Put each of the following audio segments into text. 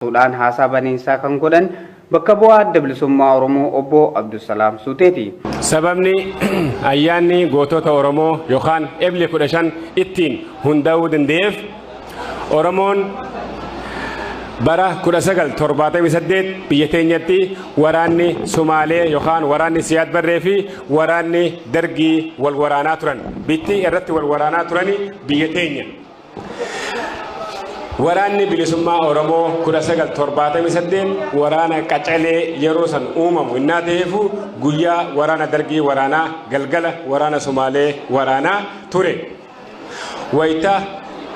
Suudhaan haasaa baniinsaa kan godhan bakka bu'aa adda bilisummaa Oromoo obbo Abdusalaam Suuteeti. Sababni ayyaanni gootota Oromoo yookaan Ebile 15 ittiin hundaa'uu danda'eef Oromoon bara 1978 biyya teenyatti waraanni Somaalee yookaan waraanni Siyaad Barree fi waraanni Dargii wal waraanaa turan. Bitti irratti wal waraanaa turani biyya teenya. Waraanni bilisummaa Oromoo 1978 waraana qacalee yeroo san uumamu innaa ta'eefu guyyaa waraana Dargii waraanaa galgala waraana Somaalee waraanaa ture. Wayita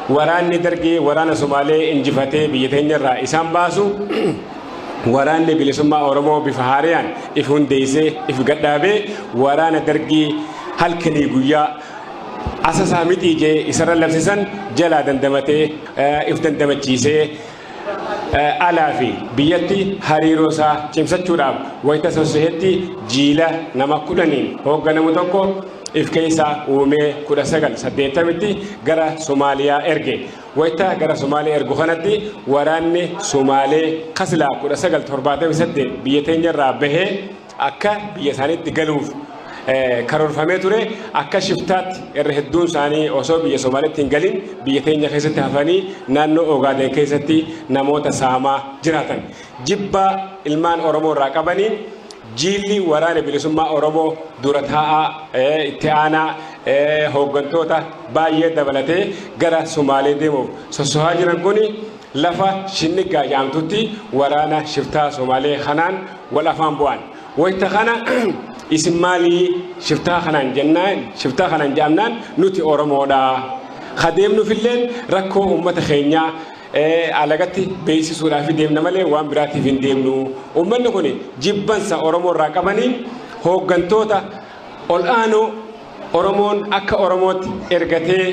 waraanni Dargii waraana Somaalee injifatee biyya teenyarraa isaan baasu waraanni bilisummaa Oromoo bifa haariyaan if hundeessee if gadhaabee waraana Dargii halkanii guyyaa Asasa miti je isarra labsisan jala dandamatee if dandamachiisee alaafi biyyatti hariiroosaa cimsachuudhaaf wayita sosoheetti jiila nama 10 hoogganamu tokko if keessa uumee 1980tti gara Somaaliyaa erge. Wayita gara Somaaliyaa ergu kanatti waraanni Somaalee Kaslaa 1978 biyya teenyarraa bahee akka biyya isaaniitti galuuf karoorfamee ture akka shiftaatti irra hedduun isaanii osoo biyya Somaaliitti hin galin biyya teenya keessatti hafanii naannoo Ogaaden keessatti namoota saamaa jiraatan. Jibba ilmaan Oromoo irraa qabaniin jiilli waraana bilisummaa Oromoo dura taa'aa itti aanaa hooggantoota baay'ee dabalatee gara Somaalee deemuuf sosohaa jiran kuni lafa Shinnigaa jedhamtutti waraana shiftaa Somaalee kanaan wal afaan bu'an. Wayita kana isin maali shiftaa kanaan jennaan shiftaa kanaan jaamnaan nuti Oromoodha. Kadeemnu filleen rakkoo uummata keenyaa alagatti beeksisuudhaaf deemna malee waan biraatiif hin deemnu. Uummanni kun jibbansa Oromoo irraa qabaniin hooggantoota ol aanoo Oromoon akka Oromootti ergatee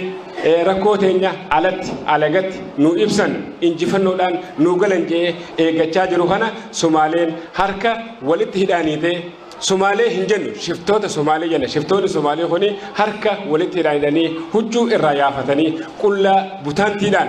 rakkoo teenya alatti alagatti nu ibsan injifannoodhaan nu galan jedhee eeggachaa jiru kana Somaaleen harka walitti hidhaaniitee Somaalee hin jennu shiftoota Somaalee jenna. Shiftoonni Somaalee kuni harka walitti hidhaanii huccuu irraa yaafatanii qullaa butaantiidhaan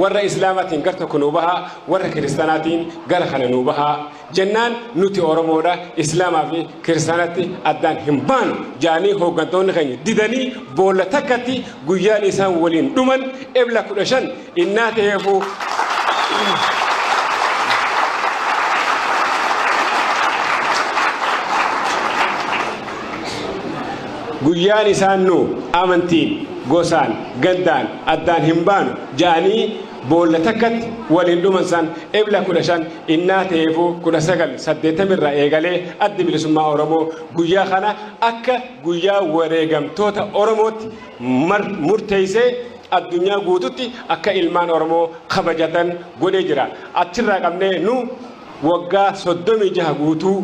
warra Islaamaatiin gara tokko nuu bahaa warra Kiristaanaatiin gara kana nuu bahaa jennaan nuti Oromoodha Islaamaa fi Kiristaanaatti addaan hin baanu jaanii hooggantoonni keenya didanii boolla takkatti guyyaan isaan waliin dhuman Ebla 15 innaa ta'eefu guyyaan isaan nu amantiin gosaan gandaan addaan hin baanu jaanii boolla takkatti waliin dhuman san Ebla 15 innaa ta'eefu 1980 irraa eegalee addi bilisummaa Oromoo guyyaa kana akka guyyaa wareegamtoota Oromootti murteessee addunyaa guututti akka ilmaan Oromoo kabajatan godhee jira. Achirraa qabnee nu waggaa 36 guutuu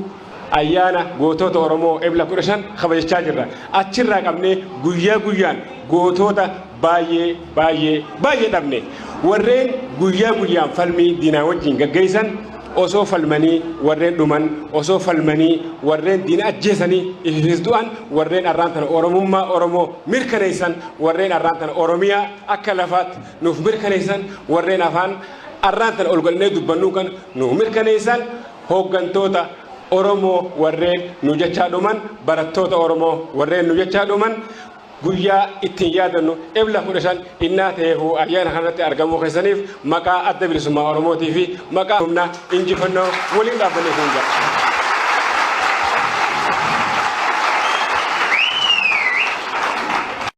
ayyaana gootota Oromoo Ebla 15 kabajachaa jirra. Achirraa qabnee guyyaa guyyaan gootota baay'ee dhabne warreen guyyaa guyyaan falmii diinaa wajjin gaggeessan osoo falmanii warreen dhuman osoo falmanii warreen diina ajjeesanii ifis du'an warreen arraantana Oromummaa Oromoo mirkaneessan warreen arraantana Oromiyaa akka lafaatti nuuf mirkaneessan warreen afaan arraantana ol galnee dubbannuu kan nuuf mirkaneessan hooggantoota Oromoo warreen nu jechaa dhuman barattoota Oromoo warreen nu jechaa dhuman guyyaa ittiin yaadannu Ebla 15 innaa ta'eefu ayyaana kanatti argamuu keessaniif maqaa adda bilisummaa Oromootii fi maqaa humna injifannoo waliin dhaabbanee